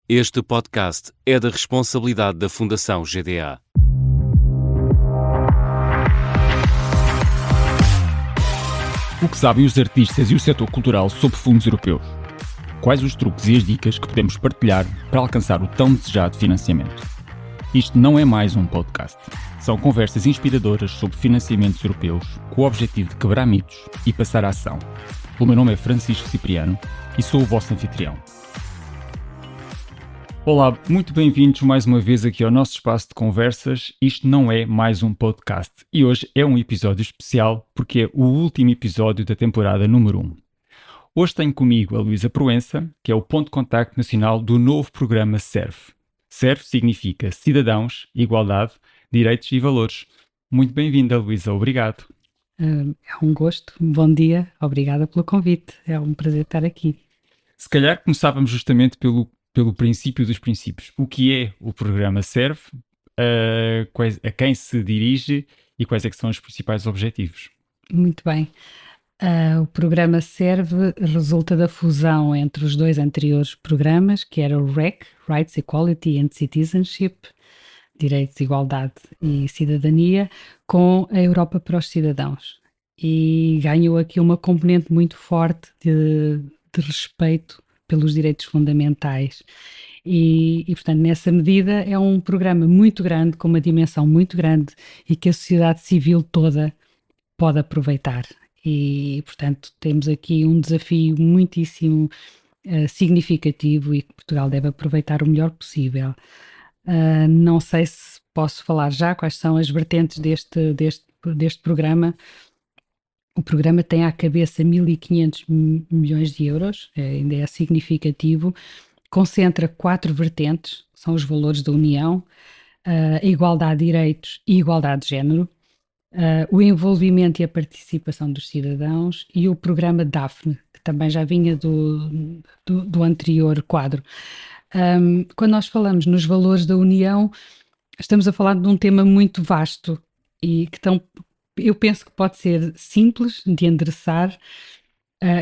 Este podcast é da responsabilidade da Fundação GDA. O que sabem os artistas e o setor cultural sobre fundos europeus? Quais os truques e as dicas que podemos partilhar para alcançar o tão desejado financiamento? Isto não é mais um podcast. São conversas inspiradoras sobre financiamentos europeus com o objetivo de quebrar mitos e passar à ação. O meu nome é Francisco Cipriano e sou o vosso anfitrião. Olá, muito bem-vindos mais uma vez aqui ao nosso espaço de conversas. Isto não é mais um podcast e hoje é um episódio especial porque é o último episódio da temporada número 1. Hoje tenho comigo a Luísa Proença, que é o ponto de contacto nacional do novo programa SERV. SERV significa Cidadãos, Igualdade, Direitos e Valores. Muito bem-vinda, Luísa, obrigado. É um gosto, bom dia, obrigada pelo convite, é um prazer estar aqui. Se calhar começávamos justamente pelo princípio dos princípios. O que é o programa SERV, a quem se dirige e quais é que são os principais objetivos? Muito bem. O programa SERV resulta da fusão entre os dois anteriores programas, que era o REC, Rights, Equality and Citizenship, Direitos, Igualdade e Cidadania, com a Europa para os Cidadãos. E ganhou aqui uma componente muito forte de respeito pelos direitos fundamentais. E, portanto, nessa medida é um programa muito grande, com uma dimensão muito grande e que a sociedade civil toda pode aproveitar. E, portanto, temos aqui um desafio muitíssimo significativo e que Portugal deve aproveitar o melhor possível. Não sei se posso falar já quais são as vertentes deste programa. O programa tem à cabeça 1.500 milhões de euros, ainda é significativo, concentra 4 vertentes, são os valores da União, a igualdade de direitos e igualdade de género, o envolvimento e a participação dos cidadãos e o programa DAFNE, que também já vinha do anterior quadro. Quando nós falamos nos valores da União, estamos a falar de um tema muito vasto e que eu penso que pode ser simples de endereçar,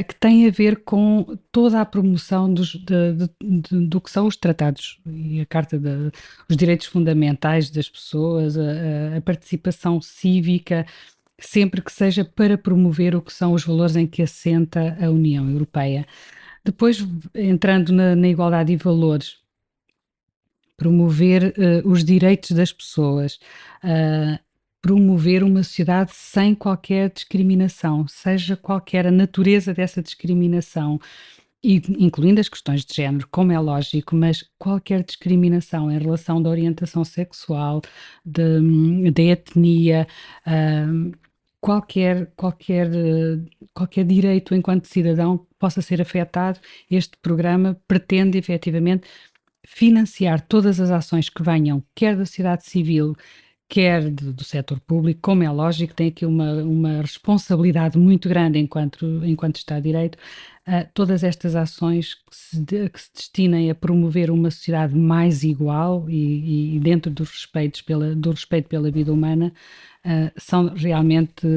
que tem a ver com toda a promoção do que são os tratados e a Carta dos Direitos Fundamentais das pessoas, a participação cívica, sempre que seja para promover o que são os valores em que assenta a União Europeia. Depois, entrando na igualdade e valores, promover os direitos das pessoas, promover uma sociedade sem qualquer discriminação, seja qualquer a natureza dessa discriminação, incluindo as questões de género, como é lógico, mas qualquer discriminação em relação da orientação sexual, da etnia, qualquer direito enquanto cidadão possa ser afetado, este programa pretende efetivamente financiar todas as ações que venham, quer da sociedade civil, quer do setor público, como é lógico, tem aqui uma responsabilidade muito grande enquanto Estado de Direito, todas estas ações que se destinem a promover uma sociedade mais igual e dentro do respeito pela vida humana, são realmente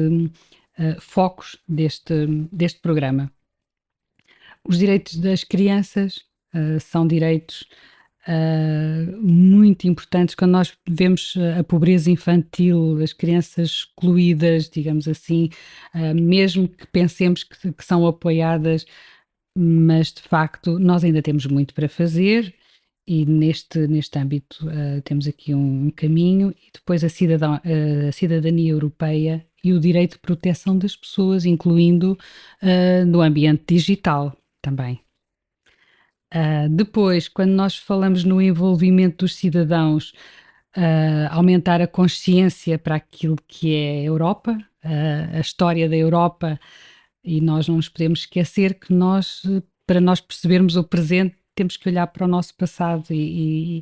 focos deste programa. Os direitos das crianças são direitos muito importantes. Quando nós vemos a pobreza infantil, as crianças excluídas, digamos assim, mesmo que pensemos que são apoiadas, mas de facto nós ainda temos muito para fazer e neste âmbito temos aqui um caminho. E depois a cidadania europeia e o direito de proteção das pessoas, incluindo no ambiente digital também. Depois, quando nós falamos no envolvimento dos cidadãos, aumentar a consciência para aquilo que é a Europa, a história da Europa, e nós não nos podemos esquecer que para nós percebermos o presente, temos que olhar para o nosso passado e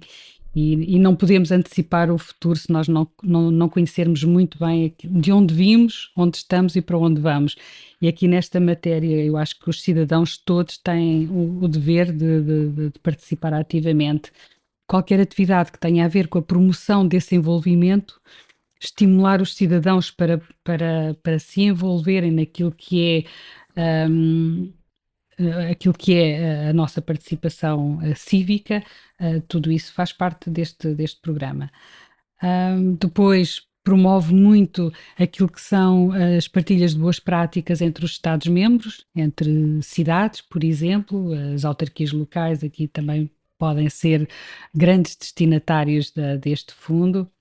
não podemos antecipar o futuro se nós não conhecermos muito bem de onde vimos, onde estamos e para onde vamos. E aqui nesta matéria eu acho que os cidadãos todos têm o dever de participar ativamente. Qualquer atividade que tenha a ver com a promoção desse envolvimento, estimular os cidadãos para se envolverem naquilo que é aquilo que é a nossa participação cívica, tudo isso faz parte deste programa. Depois promove muito aquilo que são as partilhas de boas práticas entre os Estados-membros, entre cidades, por exemplo, as autarquias locais aqui também podem ser grandes destinatários deste fundo,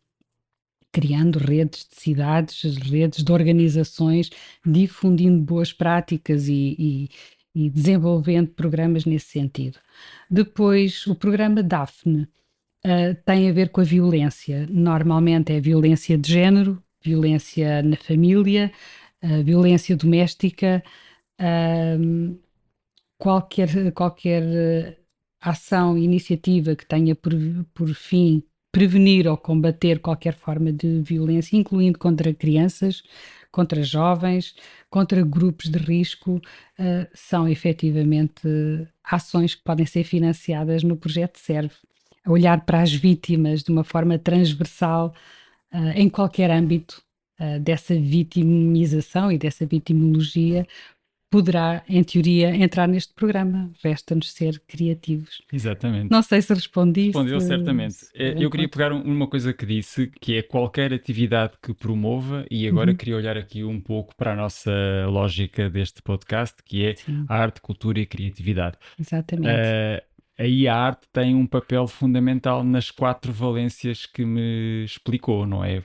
criando redes de cidades, redes de organizações, difundindo boas práticas e desenvolvendo programas nesse sentido. Depois, o programa DAFNE tem a ver com a violência. Normalmente é violência de género, violência na família, violência doméstica, uh, qualquer ação, iniciativa que tenha por fim prevenir ou combater qualquer forma de violência, incluindo contra crianças, contra jovens, contra grupos de risco, são efetivamente ações que podem ser financiadas no projeto SERVE. Olhar para as vítimas de uma forma transversal, em qualquer âmbito, dessa vitimização e dessa vitimologia, poderá, em teoria, entrar neste programa. Resta-nos ser criativos. Exatamente. Não sei se respondiste. Respondeu certamente. Eu queria pegar uma coisa que disse, que é qualquer atividade que promova, e agora queria olhar aqui um pouco para a nossa lógica deste podcast, que é Sim, a arte, cultura e criatividade. exatamente. Aí a arte tem um papel fundamental nas 4 valências que me explicou, não é?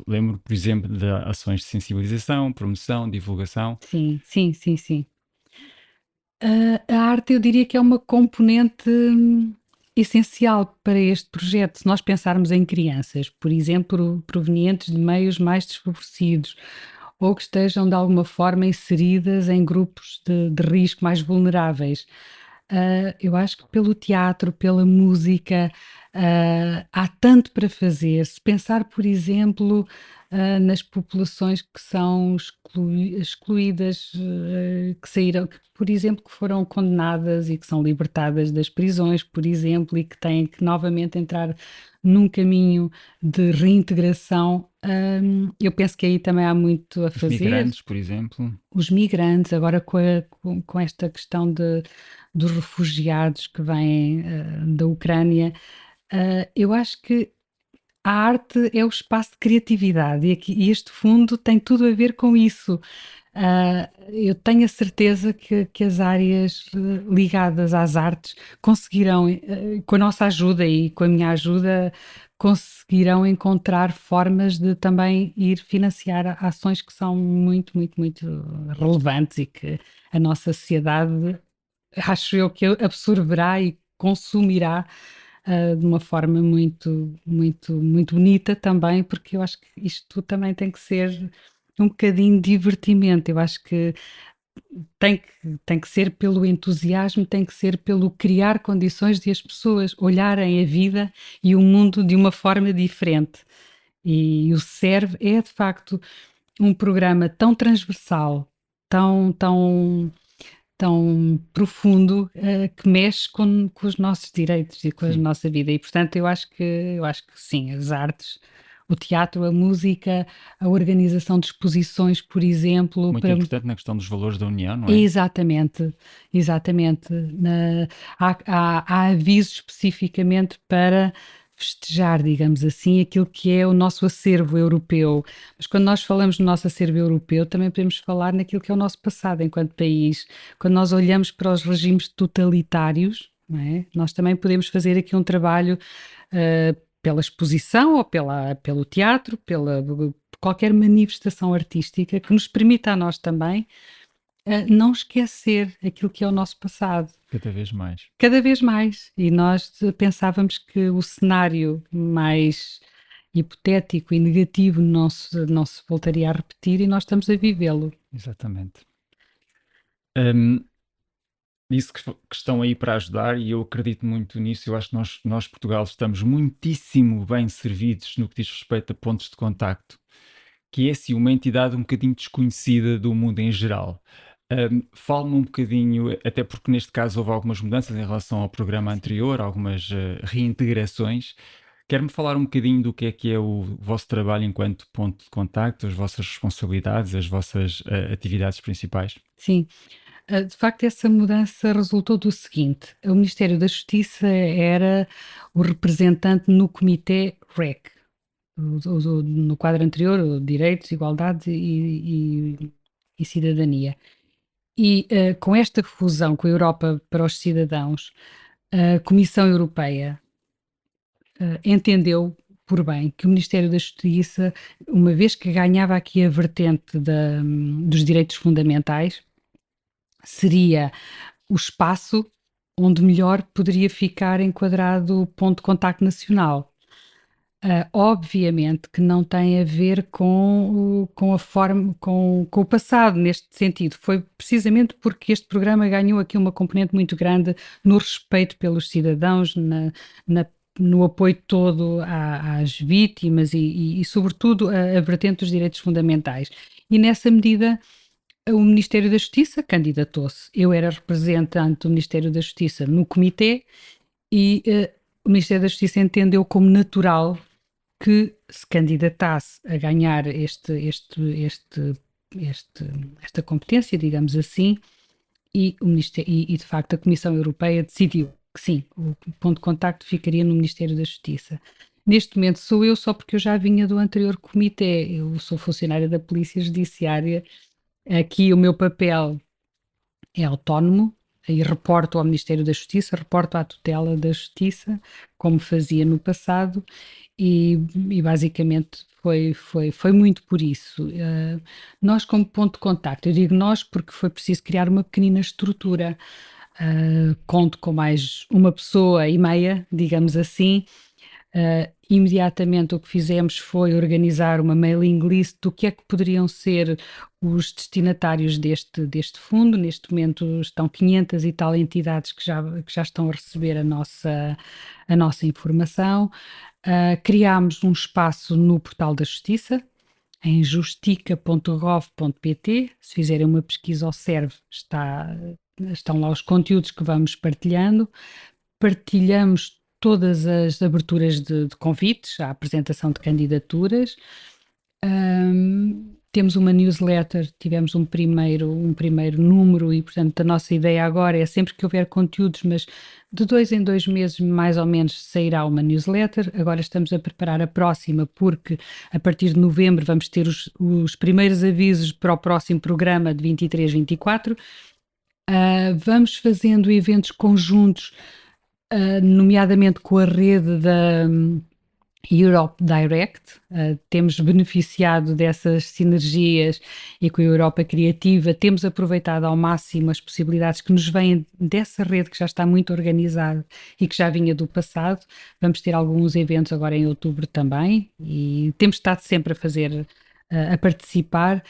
Lembro, por exemplo, de ações de sensibilização, promoção, divulgação. Sim, sim, sim, sim. A arte, eu diria que é uma componente essencial para este projeto. Se nós pensarmos em crianças, por exemplo, provenientes de meios mais desfavorecidos ou que estejam de alguma forma inseridas em grupos de risco mais vulneráveis, eu acho que pelo teatro, pela música, há tanto para fazer. Se pensar, por exemplo, nas populações que são excluídas, que saíram, que, por exemplo, que foram condenadas e que são libertadas das prisões, por exemplo, e que têm que novamente entrar num caminho de reintegração. Eu penso que aí também há muito a Os fazer. migrantes, por exemplo. Os migrantes, agora com esta questão dos refugiados que vêm da Ucrânia, eu acho que a arte é o espaço de criatividade e este fundo tem tudo a ver com isso. Eu tenho a certeza que as áreas ligadas às artes conseguirão, com a nossa ajuda e com a minha ajuda, conseguirão encontrar formas de também ir financiar ações que são muito, muito, muito relevantes e que a nossa sociedade, acho eu, que absorverá e consumirá de uma forma muito, muito, muito bonita também, porque eu acho que isto também tem que ser um bocadinho de divertimento. Eu acho que tem que ser pelo entusiasmo, tem que ser pelo criar condições de as pessoas olharem a vida e o mundo de uma forma diferente. E o SERVE é, de facto, um programa tão transversal, tão profundo, que mexe com os nossos direitos e com a Sim. nossa vida. E, portanto, eu acho que sim, as artes, o teatro, a música, a organização de exposições, por exemplo, Muito importante na questão dos valores da União, não é? exatamente, exatamente. Há avisos especificamente para festejar, digamos assim, aquilo que é o nosso acervo europeu. Mas quando nós falamos no nosso acervo europeu, também podemos falar naquilo que é o nosso passado enquanto país. Quando nós olhamos para os regimes totalitários, não é? Nós também podemos fazer aqui um trabalho pela exposição ou pelo teatro, pela qualquer manifestação artística que nos permita a nós também não esquecer aquilo que é o nosso passado, Cada vez mais. cada vez mais. E nós pensávamos que o cenário mais hipotético e negativo não se voltaria a repetir e nós estamos a vivê-lo. Exatamente. Disse que estão aí para ajudar e eu acredito muito nisso. Eu acho que nós, Portugal, estamos muitíssimo bem servidos no que diz respeito a pontos de contacto, que é assim uma entidade um bocadinho desconhecida do mundo em geral. Fale-me um bocadinho, até porque neste caso houve algumas mudanças em relação ao programa anterior, algumas reintegrações. Quer-me falar um bocadinho do que é o vosso trabalho enquanto ponto de contacto, as vossas responsabilidades, as vossas atividades principais? Sim. De facto, essa mudança resultou do seguinte: o Ministério da Justiça era o representante no comitê REC, no quadro anterior, o Direitos, Igualdade e Cidadania. E com esta fusão com a Europa para os cidadãos, a Comissão Europeia entendeu por bem que o Ministério da Justiça, uma vez que ganhava aqui a vertente dos direitos fundamentais, seria o espaço onde melhor poderia ficar enquadrado o ponto de contacto nacional. Obviamente que não tem a ver com a forma, com o passado neste sentido. Foi precisamente porque este programa ganhou aqui uma componente muito grande no respeito pelos cidadãos, na- no apoio todo às vítimas e sobretudo, a vertente dos direitos fundamentais. E nessa medida, o Ministério da Justiça candidatou-se. Eu era representante do Ministério da Justiça no comitê e o Ministério da Justiça entendeu como natural que se candidatasse a ganhar esta competência, digamos assim, e de facto a Comissão Europeia decidiu que sim, o ponto de contacto ficaria no Ministério da Justiça. Neste momento sou eu só porque eu já vinha do anterior comitê, eu sou funcionária da Polícia Judiciária. Aqui o meu papel é autónomo e reporto ao Ministério da Justiça, reporto à tutela da Justiça, como fazia no passado, e basicamente foi muito por isso. Nós, como ponto de contacto, eu digo nós porque foi preciso criar uma pequenina estrutura. Conto com mais uma pessoa e meia, digamos assim. Imediatamente o que fizemos foi organizar uma mailing list do que é que poderiam ser os destinatários deste fundo. Neste momento estão 500 e tal entidades que já estão a receber a nossa informação. Criámos um espaço no portal da Justiça, em justica.gov.pt. Se fizerem uma pesquisa ao serve, estão lá os conteúdos que vamos partilhando. Partilhamos todas as aberturas de convites, à apresentação de candidaturas. Temos uma newsletter, tivemos um primeiro número e, portanto, a nossa ideia agora é sempre que houver conteúdos, mas de 2 em 2 meses, mais ou menos, sairá uma newsletter. Agora estamos a preparar a próxima, porque a partir de novembro vamos ter os primeiros avisos para o próximo programa de 23-24. Vamos fazendo eventos conjuntos, nomeadamente com a rede da Europe Direct. Temos beneficiado dessas sinergias e com a Europa Criativa temos aproveitado ao máximo as possibilidades que nos vêm dessa rede que já está muito organizada e que já vinha do passado. Vamos ter alguns eventos agora em outubro também e temos estado sempre a participar.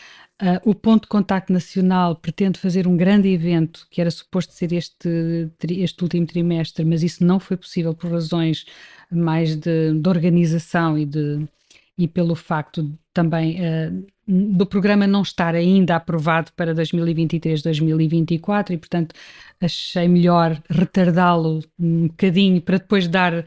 O Ponto de Contacto Nacional pretende fazer um grande evento que era suposto ser este último trimestre, mas isso não foi possível por razões mais de organização e pelo facto também do programa não estar ainda aprovado para 2023-2024 e, portanto, achei melhor retardá-lo um bocadinho para depois dar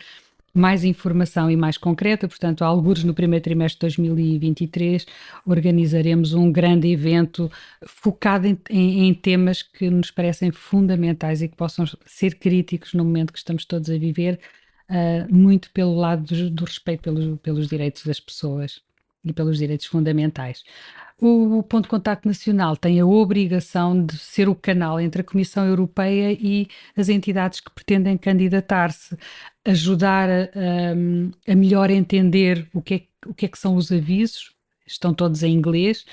mais informação e mais concreta. Portanto, algures no primeiro trimestre de 2023 organizaremos um grande evento focado em temas que nos parecem fundamentais e que possam ser críticos no momento que estamos todos a viver, muito pelo lado do respeito pelos direitos das pessoas e pelos direitos fundamentais. O Ponto de Contacto Nacional tem a obrigação de ser o canal entre a Comissão Europeia e as entidades que pretendem candidatar-se, ajudar a melhor entender o que é que são os avisos, estão todos em inglês.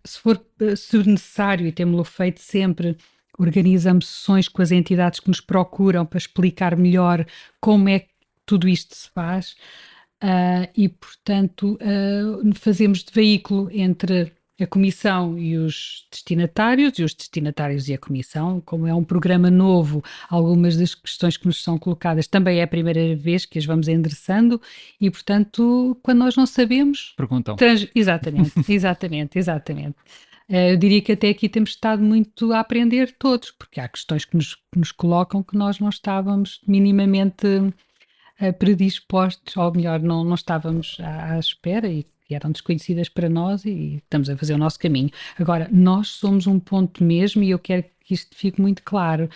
Se necessário, e temos-lo feito sempre, organizamos sessões com as entidades que nos procuram para explicar melhor como é que tudo isto se faz. E, portanto, fazemos de veículo entre a Comissão e os destinatários e a Comissão. Como é um programa novo, algumas das questões que nos são colocadas também é a primeira vez que as vamos endereçando e, portanto, quando nós não sabemos... Perguntam. Exatamente. Eu diria que até aqui temos estado muito a aprender todos, porque há questões que nos colocam que nós não estávamos minimamente predispostos, ou melhor, não estávamos à espera e que eram desconhecidas para nós e estamos a fazer o nosso caminho. Agora, nós somos um ponto mesmo e eu quero que isto fique muito claro.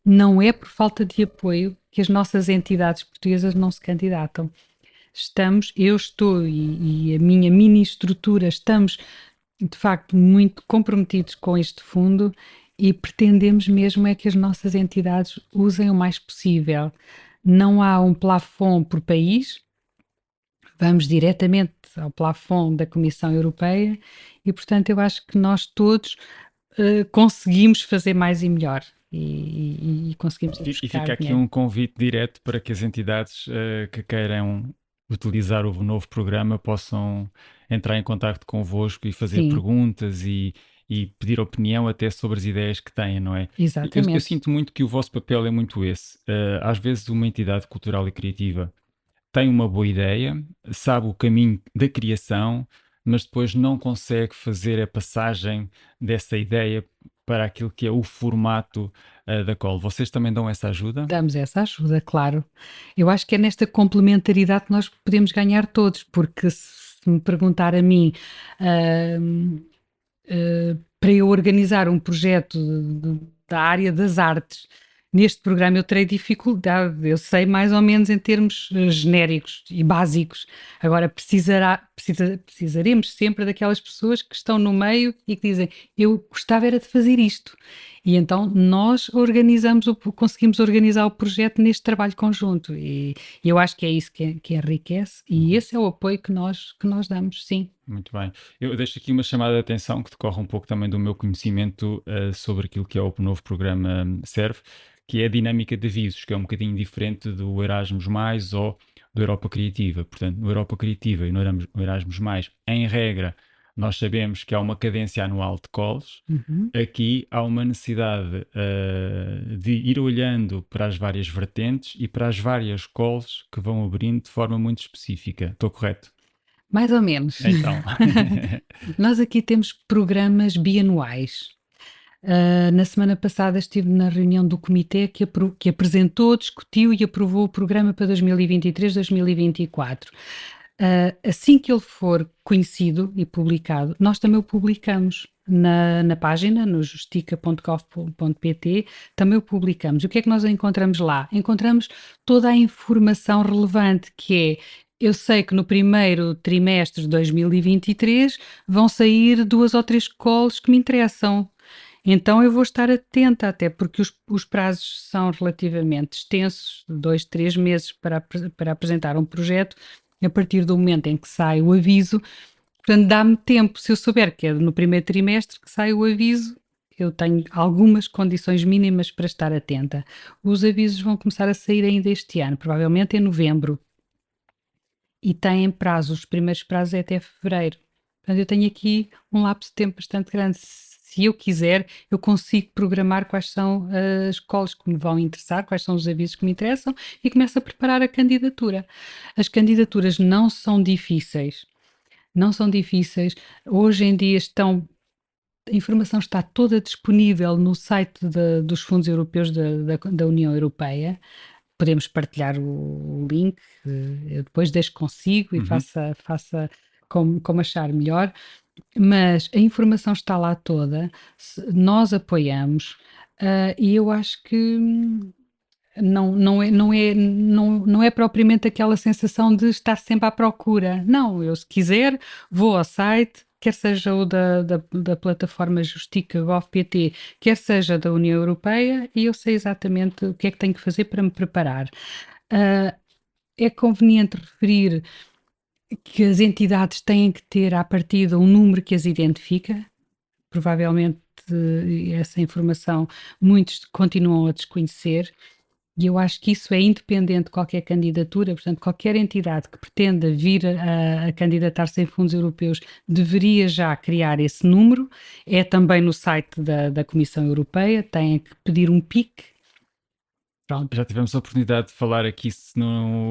Não é por falta de apoio que as nossas entidades portuguesas não se candidatam. Eu estou e a minha mini estrutura estamos de facto muito comprometidos com este fundo e pretendemos mesmo é que as nossas entidades usem o mais possível. Não há um plafond por país, vamos diretamente ao plafond da Comissão Europeia e, portanto, eu acho que nós todos conseguimos fazer mais e melhor e conseguimos E buscar fica aqui dinheiro. um convite direto para que as entidades que queiram utilizar o novo programa possam entrar em contacto convosco e fazer Sim, perguntas e pedir opinião até sobre as ideias que têm, não é? Eu exatamente. sinto muito que o vosso papel é muito esse. Às vezes uma entidade cultural e criativa tem uma boa ideia, sabe o caminho da criação, mas depois não consegue fazer a passagem dessa ideia para aquilo que é o formato da call. Vocês também dão essa ajuda? Damos essa ajuda, claro. Eu acho que é nesta complementaridade que nós podemos ganhar todos, porque se me perguntar a mim, hum, para eu organizar um projeto da área das artes, neste programa eu terei dificuldade, eu sei mais ou menos em termos genéricos e básicos. Agora precisaremos sempre daquelas pessoas que estão no meio e que dizem, eu gostava era de fazer isto. E então nós conseguimos organizar o projeto neste trabalho conjunto e eu acho que é isso que enriquece e esse é o apoio que nós damos, sim. Muito bem. Eu deixo aqui uma chamada de atenção que decorre um pouco também do meu conhecimento sobre aquilo que é o novo programa Serve, que é a dinâmica de avisos, que é um bocadinho diferente do Erasmus+, ou do Europa Criativa. Portanto, no Europa Criativa e no Erasmus+, em regra, nós sabemos que há uma cadência anual de calls. Uhum. Aqui há uma necessidade de ir olhando para as várias vertentes e para as várias calls que vão abrindo de forma muito específica. Estou correto? Mais ou menos. Então. Nós aqui temos programas bianuais. Na semana passada estive na reunião do comitê que apresentou, discutiu e aprovou o programa para 2023-2024. Assim que ele for conhecido e publicado, nós também o publicamos na página, no justica.gov.pt, também o publicamos. E o que é que nós encontramos lá? Encontramos toda a informação relevante, que é, eu sei que no primeiro trimestre de 2023 vão sair 2 ou 3 calls que me interessam. Então eu vou estar atenta, até porque os prazos são relativamente extensos, 2, 3 meses para apresentar um projeto, a partir do momento em que sai o aviso. Portanto, dá-me tempo, se eu souber que é no primeiro trimestre que sai o aviso, eu tenho algumas condições mínimas para estar atenta. Os avisos vão começar a sair ainda este ano, provavelmente em novembro, e têm prazos, os primeiros prazos é até fevereiro. Portanto, eu tenho aqui um lapso de tempo bastante grande. Se eu quiser, eu consigo programar quais são as calls que me vão interessar, quais são os avisos que me interessam e começo a preparar a candidatura. As candidaturas não são difíceis. Não são difíceis. Hoje em dia a informação está toda disponível no site dos fundos europeus da União Europeia. Podemos partilhar o link, eu depois deixo consigo e Uhum. faça como achar melhor, mas a informação está lá toda, nós apoiamos, e eu acho que não é propriamente aquela sensação de estar sempre à procura. Não, eu se quiser vou ao site, quer seja o da plataforma Justica Gov.pt, quer seja da União Europeia, e eu sei exatamente o que é que tenho que fazer para me preparar. É conveniente referir que as entidades têm que ter à partida um número que as identifica. Provavelmente essa informação muitos continuam a desconhecer. E eu acho que isso é independente de qualquer candidatura, portanto, qualquer entidade que pretenda vir a candidatar-se em fundos europeus deveria já criar esse número. É também no site da Comissão Europeia, tem que pedir um PIC, Pronto. Já tivemos a oportunidade de falar aqui,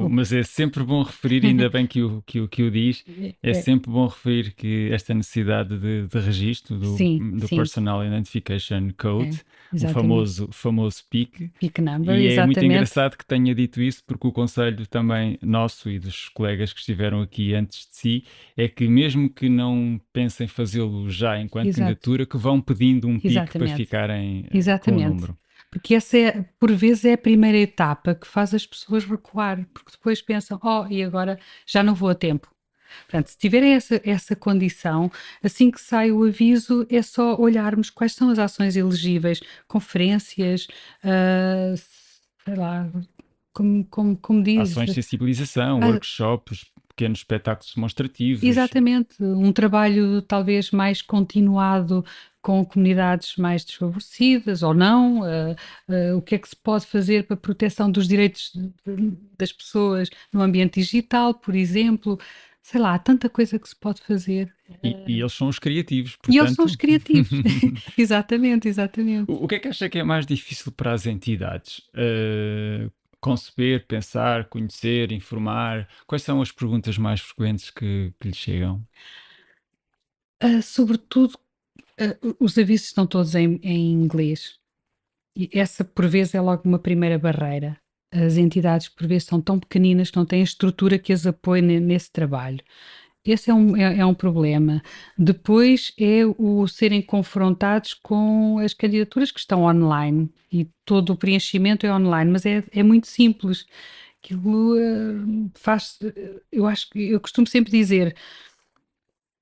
mas é sempre bom referir, ainda bem que o diz, é É, sempre bom referir que esta necessidade de registro sim, do sim, Personal Identification Code, é, o exatamente. famoso PIC, Peak number, e é muito exatamente. engraçado que tenha dito isso, porque o conselho também nosso e dos colegas que estiveram aqui antes de si é que, mesmo que não pensem fazê-lo já enquanto Exato, candidatura, que vão pedindo um PIC para exatamente. ficarem com o Exatamente. número. Porque essa é, por vezes, é a primeira etapa que faz as pessoas recuar, porque depois pensam, oh, e agora já não vou a tempo. Portanto, se tiverem essa condição, assim que sai o aviso, é só olharmos quais são as ações elegíveis, conferências, sei lá, como diz, Ações de sensibilização, ah, workshops, pequenos espetáculos demonstrativos. exatamente, um trabalho talvez mais continuado com comunidades mais desfavorecidas ou não, o que é que se pode fazer para a proteção dos direitos das pessoas no ambiente digital, por exemplo. Sei lá, há tanta coisa que se pode fazer. E eles são os criativos, E eles são os portanto. criativos. Exatamente, exatamente. O que é que acha que é mais difícil para as entidades? Conceber, pensar, conhecer, informar? Quais são as perguntas mais frequentes que lhes chegam? Sobretudo, os avisos estão todos em inglês. E essa, por vezes, é logo uma primeira barreira. As entidades, por vezes, são tão pequeninas que não têm a estrutura que as apoie nesse trabalho. Esse é um problema. Depois é o serem confrontados com as candidaturas que estão online e todo o preenchimento é online, mas é muito simples. Aquilo faz. Eu acho que eu costumo sempre dizer: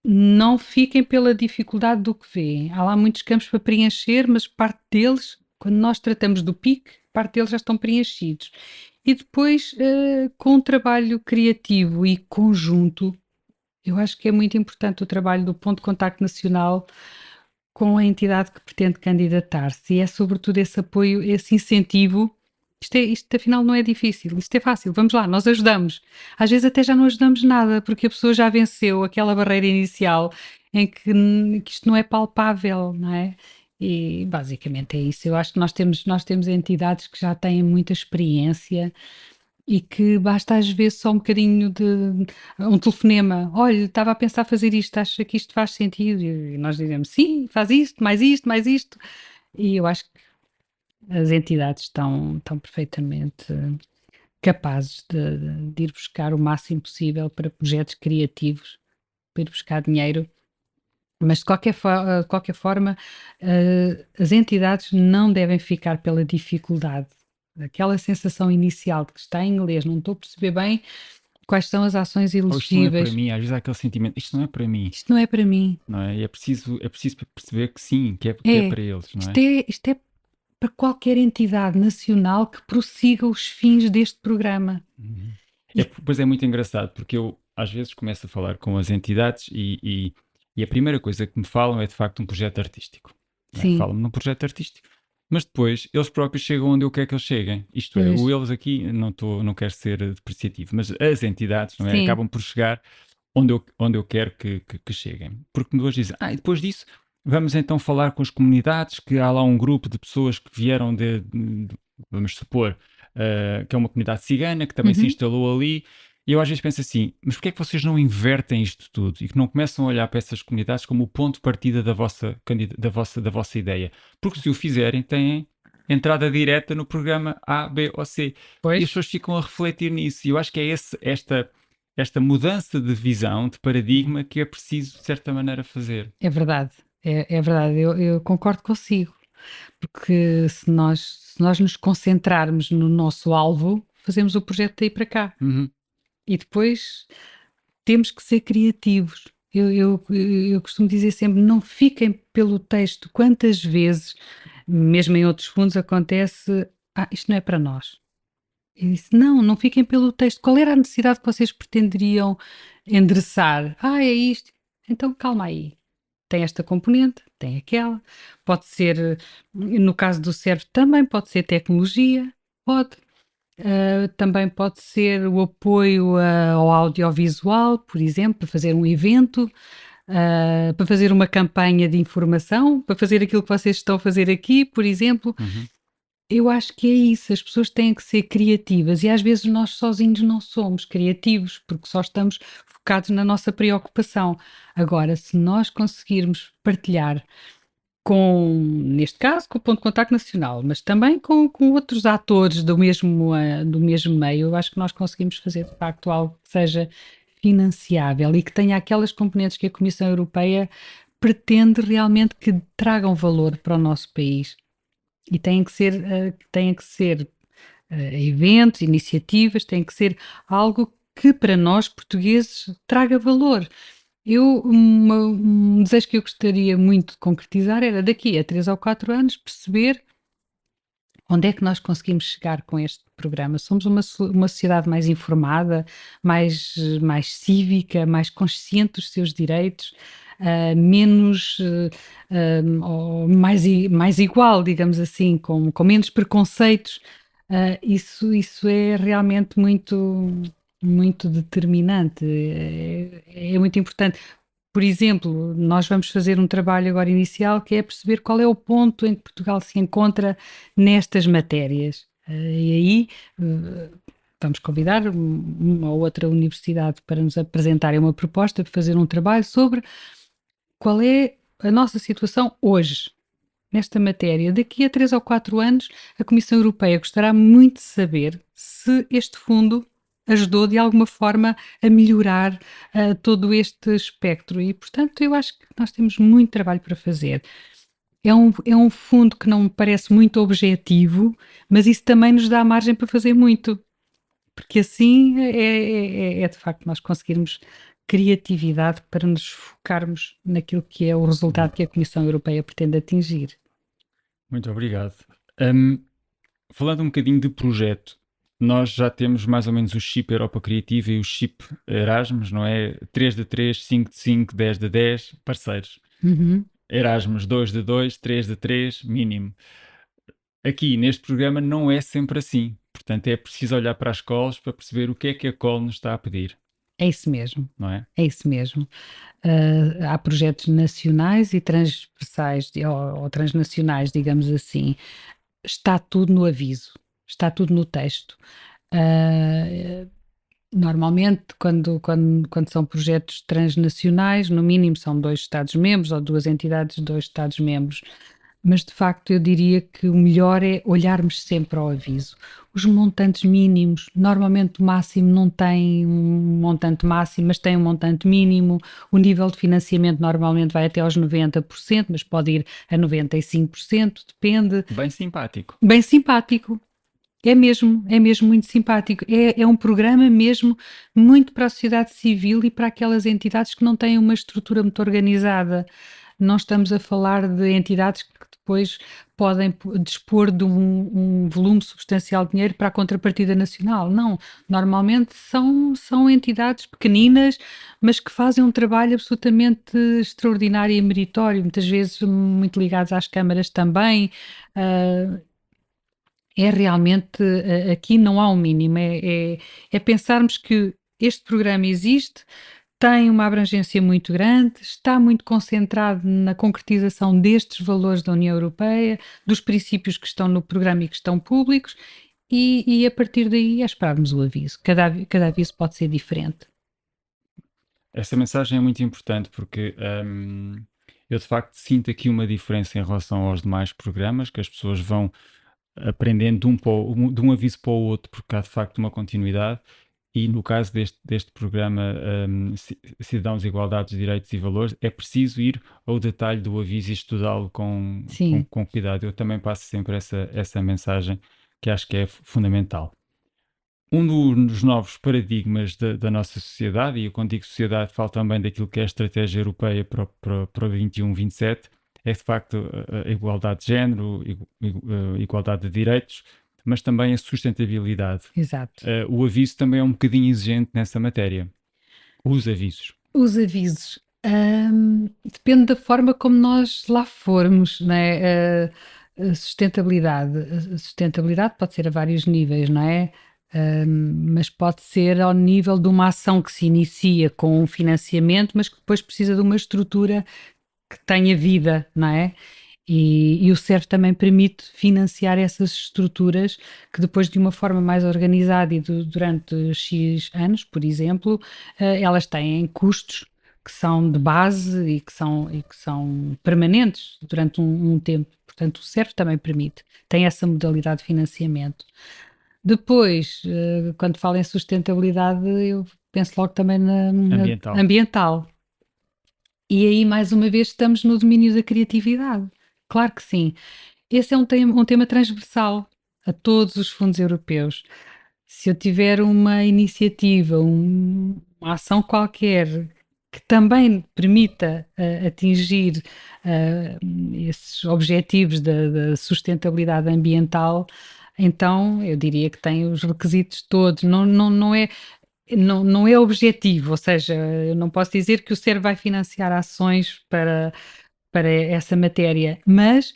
não fiquem pela dificuldade do que vêem. Há lá muitos campos para preencher, mas parte deles, quando nós tratamos do PIC, parte deles já estão preenchidos. E depois, com um trabalho criativo e conjunto, eu acho que é muito importante o trabalho do ponto de contacto nacional com a entidade que pretende candidatar-se. E é sobretudo esse apoio, esse incentivo. Isto afinal não é difícil, isto é fácil, vamos lá, nós ajudamos. Às vezes até já não ajudamos nada, porque a pessoa já venceu aquela barreira inicial em que isto não é palpável, não é? E basicamente é isso. Eu acho que nós temos entidades que já têm muita experiência e que basta às vezes só um bocadinho de um telefonema. Olha, estava a pensar fazer isto, acha que isto faz sentido? E nós dizemos sim, faz isto, mais isto, mais isto. E eu acho que as entidades estão perfeitamente capazes de ir buscar o máximo possível para projetos criativos, para ir buscar dinheiro. Mas de qualquer forma, as entidades não devem ficar pela dificuldade. Aquela sensação inicial de que está em inglês, não estou a perceber bem quais são as ações Ou isto não é para elegíveis. mim? Às vezes há aquele sentimento, isto não é para mim, Isto não é para mim. não é? E é preciso perceber que sim, que é É, para eles, não isto é? é, isto é para qualquer entidade nacional que prossiga os fins deste programa. Uhum. E Pois é muito engraçado, porque eu às vezes começo a falar com as entidades e a primeira coisa que me falam é de facto um projeto artístico. Não é? sim, Falam-me num projeto artístico. Mas depois eles próprios chegam onde eu quero que eles cheguem. Isto é, o pois, eles aqui, não quero ser depreciativo, mas as entidades, não é? sim, Acabam por chegar onde eu quero que cheguem. Porque depois dizem, e depois disso vamos então falar com as comunidades, que há lá um grupo de pessoas que vieram vamos supor, que é uma comunidade cigana, que também se uhum, instalou ali. E eu às vezes penso assim, mas porquê é que vocês não invertem isto tudo e que não começam a olhar para essas comunidades como o ponto de partida da vossa ideia? Porque se o fizerem, têm entrada direta no programa A, B ou C. E as pois, pessoas ficam a refletir nisso. E eu acho que é esta mudança de visão, de paradigma, que é preciso, de certa maneira, fazer. é verdade, é verdade, eu concordo consigo, porque se nós nos concentrarmos no nosso alvo, fazemos o projeto daí para cá. Uhum. E depois temos que ser criativos. Eu costumo dizer sempre: não fiquem pelo texto. Quantas vezes, mesmo em outros fundos, acontece: isto não é para nós. Eu disse: não, não fiquem pelo texto. Qual era a necessidade que vocês pretenderiam endereçar? É isto. Então calma aí. Tem esta componente, tem aquela. Pode ser, no caso do CERV, também pode ser tecnologia, pode. Também pode ser o apoio ao audiovisual, por exemplo, para fazer um evento, para fazer uma campanha de informação, para fazer aquilo que vocês estão a fazer aqui, por exemplo. Uhum. Eu acho que é isso, as pessoas têm que ser criativas e às vezes nós sozinhos não somos criativos, porque só estamos focados na nossa preocupação. Agora, se nós conseguirmos partilhar com, neste caso, com o Ponto de Contacto Nacional, mas também com outros atores do mesmo meio, eu acho que nós conseguimos fazer de facto algo que seja financiável e que tenha aquelas componentes que a Comissão Europeia pretende realmente que tragam valor para o nosso país. E têm que ser eventos, iniciativas, têm que ser algo que para nós portugueses traga valor. Um desejo que eu gostaria muito de concretizar era daqui a 3 ou 4 anos perceber onde é que nós conseguimos chegar com este programa. Somos uma sociedade mais informada, mais cívica, mais consciente dos seus direitos, menos, ou mais igual, digamos assim, com menos preconceitos. Isso é realmente muito determinante, é muito importante. Por exemplo, nós vamos fazer um trabalho agora inicial que é perceber qual é o ponto em que Portugal se encontra nestas matérias. E aí vamos convidar uma ou outra universidade para nos apresentarem uma proposta de fazer um trabalho sobre qual é a nossa situação hoje nesta matéria. Daqui a 3 ou 4 anos, a Comissão Europeia gostará muito de saber se este fundo ajudou de alguma forma a melhorar todo este espectro e, portanto, eu acho que nós temos muito trabalho para fazer. É um fundo que não me parece muito objetivo, mas isso também nos dá margem para fazer muito, porque assim é de facto nós conseguirmos criatividade para nos focarmos naquilo que é o resultado que a Comissão Europeia pretende atingir. Muito obrigado. Hum, Falando um bocadinho de projeto, nós já temos mais ou menos o chip Europa Criativa e o chip Erasmus, não é? 3 de 3, 5 de 5, 10 de 10, parceiros. Uhum. Erasmus 2 de 2, 3 de 3, mínimo. Aqui neste programa não é sempre assim. Portanto, é preciso olhar para as escolas para perceber o que é que a COL nos está a pedir, É isso mesmo, não é? é isso mesmo. Há projetos nacionais e transversais, ou transnacionais, digamos assim. Está tudo no aviso, está tudo no texto. Ah, Normalmente, quando são projetos transnacionais, no mínimo são 2 Estados-membros ou 2 entidades de 2 Estados-membros. Mas, de facto, eu diria que o melhor é olharmos sempre ao aviso. Os montantes mínimos, normalmente o máximo não tem um montante máximo, mas tem um montante mínimo. O nível de financiamento normalmente vai até aos 90%, mas pode ir a 95%, depende. Bem simpático. Bem simpático. É mesmo muito simpático. É um programa mesmo muito para a sociedade civil e para aquelas entidades que não têm uma estrutura muito organizada. Não estamos a falar de entidades que depois podem dispor de um volume substancial de dinheiro para a contrapartida nacional. Não, normalmente são entidades pequeninas, mas que fazem um trabalho absolutamente extraordinário e meritório, muitas vezes muito ligados às câmaras também. ah, É realmente, aqui não há um mínimo, é pensarmos que este programa existe, tem uma abrangência muito grande, está muito concentrado na concretização destes valores da União Europeia, dos princípios que estão no programa e que estão públicos, e a partir daí é esperarmos o aviso. Cada aviso pode ser diferente. Essa mensagem é muito importante porque eu de facto sinto aqui uma diferença em relação aos demais programas, que as pessoas vão aprendendo de um aviso para o outro, porque há de facto uma continuidade. E no caso deste programa Cidadãos, Igualdades, Direitos e Valores, é preciso ir ao detalhe do aviso e estudá-lo Sim, com cuidado. Eu também passo sempre essa mensagem que acho que é fundamental. Um dos novos paradigmas da nossa sociedade, e eu quando digo sociedade falo também daquilo que é a estratégia europeia para o 21-27, é de facto a igualdade de género, a igualdade de direitos, mas também a sustentabilidade. exato. O aviso também é um bocadinho exigente nessa matéria. Os avisos. Os avisos. Depende da forma como nós lá formos, não é? A sustentabilidade pode ser a vários níveis, não é? Mas pode ser ao nível de uma ação que se inicia com um financiamento, mas que depois precisa de uma estrutura que tenha vida, não é? E o CERF também permite financiar essas estruturas que depois de uma forma mais organizada e durante X anos, por exemplo, elas têm custos que são de base e que são permanentes durante um tempo. Portanto, o CERF também permite, tem essa modalidade de financiamento. Depois, quando falo em sustentabilidade, eu penso logo também na Ambiental. ambiental. E aí, mais uma vez, estamos no domínio da criatividade. Claro que sim. Esse é um tema transversal a todos os fundos europeus. Se eu tiver uma iniciativa, uma ação qualquer que também permita atingir esses objetivos da sustentabilidade ambiental, então eu diria que tem os requisitos todos. Não é objetivo, ou seja, eu não posso dizer que o CER vai financiar ações para essa matéria, mas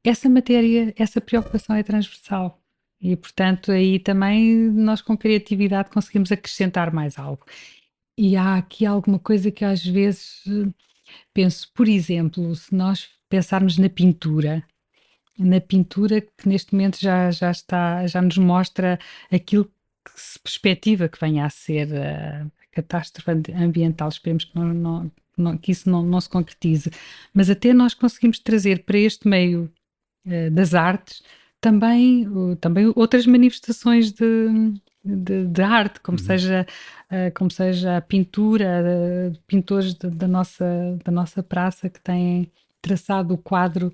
essa matéria, essa preocupação é transversal. E, portanto, aí também nós com criatividade conseguimos acrescentar mais algo. E há aqui alguma coisa que às vezes penso, por exemplo, se nós pensarmos na pintura que neste momento já está, já nos mostra aquilo que se perspectiva que venha a ser a catástrofe ambiental. Esperemos que, que isso não se concretize. Mas até nós conseguimos trazer para este meio das artes também, também outras manifestações de arte, como seja a pintura, pintores da nossa praça que têm traçado o quadro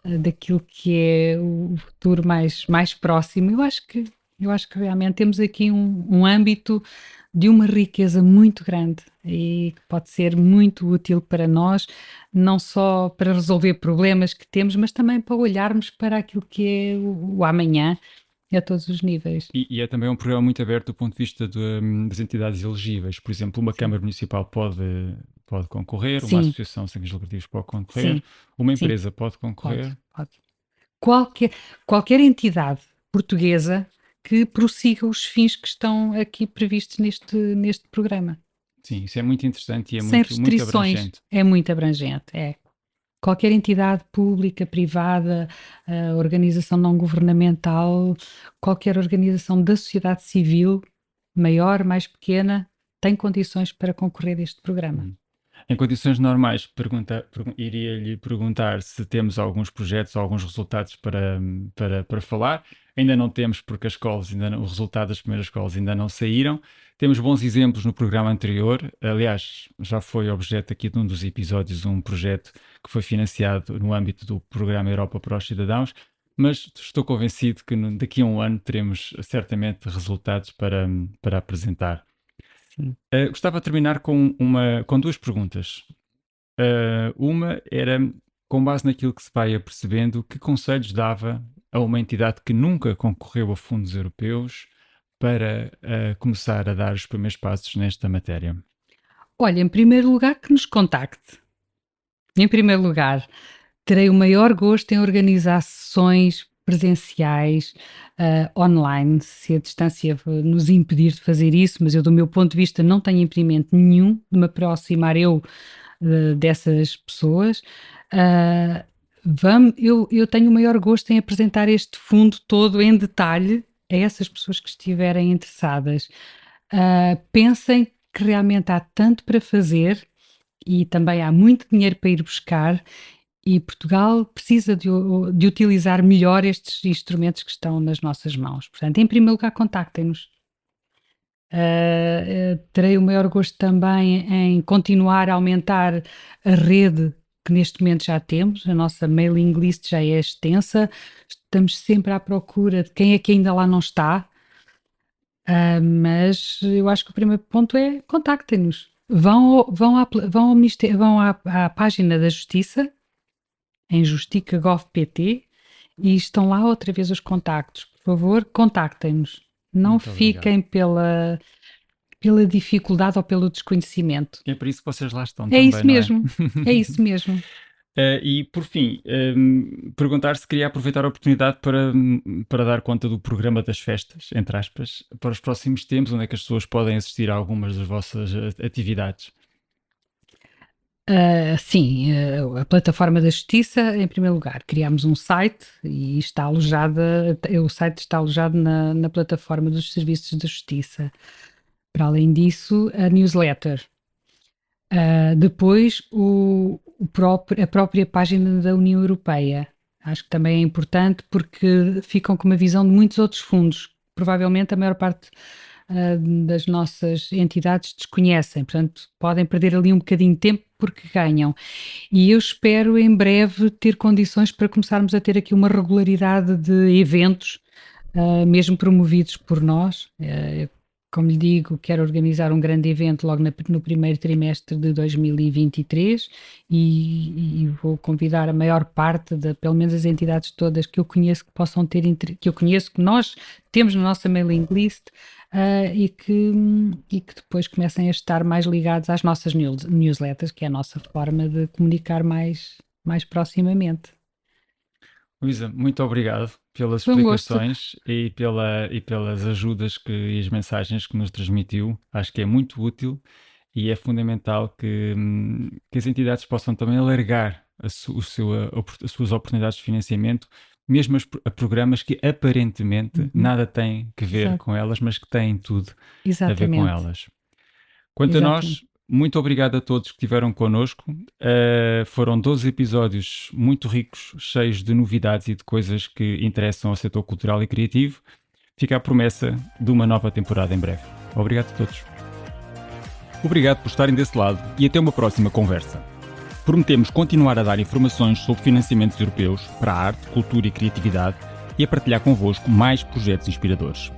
daquilo que é o futuro mais próximo. Eu acho que realmente temos aqui um âmbito de uma riqueza muito grande e que pode ser muito útil para nós, não só para resolver problemas que temos, mas também para olharmos para aquilo que é o amanhã a todos os níveis. E é também um programa muito aberto do ponto de vista das entidades elegíveis. Por exemplo, uma Sim, Câmara Municipal pode concorrer, uma sim, associação sem fins lucrativos pode concorrer, sim, uma sim, empresa pode pode, concorrer. pode. Qualquer, qualquer entidade portuguesa que prossiga os fins que estão aqui previstos neste programa. Sim, isso é muito interessante e é Sem muito restrições, abrangente. é muito abrangente, é. Qualquer entidade pública, privada, organização não governamental, qualquer organização da sociedade civil, maior, mais pequena, tem condições para concorrer a este programa. Hum. Em condições normais, iria-lhe perguntar se temos alguns projetos ou alguns resultados para falar. Ainda não temos, porque as escolas o resultado das primeiras escolas ainda não saíram. Temos bons exemplos no programa anterior. Aliás, já foi objeto aqui de um dos episódios um projeto que foi financiado no âmbito do programa Europa para os Cidadãos. Mas estou convencido que daqui a um ano teremos certamente resultados para apresentar. Sim. Gostava de terminar com duas perguntas. Uma era, com base naquilo que se vai apercebendo, que conselhos dava a uma entidade que nunca concorreu a fundos europeus para começar a dar os primeiros passos nesta matéria? Olha, em primeiro lugar, que nos contacte. Em primeiro lugar, terei o maior gosto em organizar sessões presenciais, online, se a distância nos impedir de fazer isso, mas eu, do meu ponto de vista, não tenho impedimento nenhum de me aproximar dessas pessoas. Ah, eu tenho o maior gosto em apresentar este fundo todo em detalhe a essas pessoas que estiverem interessadas. Pensem que realmente há tanto para fazer e também há muito dinheiro para ir buscar e Portugal precisa de utilizar melhor estes instrumentos que estão nas nossas mãos. Portanto, em primeiro lugar, contactem-nos. Terei o maior gosto também em continuar a aumentar a rede que neste momento já temos, a nossa mailing list já é extensa, estamos sempre à procura de quem é que ainda lá não está, mas eu acho que o primeiro ponto é contactem-nos. Vão à página da Justiça, em justica.gov.pt, e estão lá outra vez os contactos. Por favor, contactem-nos. Não Muito obrigado. fiquem pela dificuldade ou pelo desconhecimento. É por isso que vocês lá estão É também, isso não é? mesmo, é isso mesmo. E por fim, perguntar se queria aproveitar a oportunidade para dar conta do programa das festas, entre aspas, para os próximos tempos, onde é que as pessoas podem assistir a algumas das vossas atividades. Sim, a plataforma da Justiça, em primeiro lugar, criámos um site e está alojada, o site está alojado na plataforma dos Serviços da Justiça. Para além disso, a newsletter. Depois, a própria página da União Europeia. Acho que também é importante porque ficam com uma visão de muitos outros fundos. Provavelmente a maior parte das nossas entidades desconhecem, portanto, podem perder ali um bocadinho de tempo porque ganham. E eu espero em breve ter condições para começarmos a ter aqui uma regularidade de eventos, mesmo promovidos por nós. Como lhe digo, quero organizar um grande evento logo no primeiro trimestre de 2023 e vou convidar a maior parte, pelo menos as entidades todas que eu conheço que possam ter, que eu conheço, que nós temos na nossa mailing list, e que depois comecem a estar mais ligados às nossas newsletters, que é a nossa forma de comunicar mais proximamente. Luísa, muito obrigado pelas Foi um gosto. explicações e pelas ajudas e as mensagens que nos transmitiu. Acho que é muito útil e é fundamental que as entidades possam também alargar as suas oportunidades de financiamento, mesmo a programas que aparentemente nada têm que ver Exato. com elas, mas que têm tudo a ver com Exatamente. elas. Quanto a nós, muito obrigado a todos que estiveram connosco. Foram 12 episódios muito ricos, cheios de novidades e de coisas que interessam ao setor cultural e criativo. Fica a promessa de uma nova temporada em breve. Obrigado a todos. Obrigado por estarem desse lado e até uma próxima conversa. Prometemos continuar a dar informações sobre financiamentos europeus para a arte, cultura e criatividade e a partilhar convosco mais projetos inspiradores.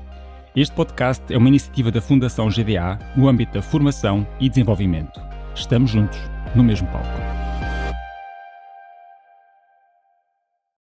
Este podcast é uma iniciativa da Fundação GDA no âmbito da formação e desenvolvimento. Estamos juntos, no mesmo palco.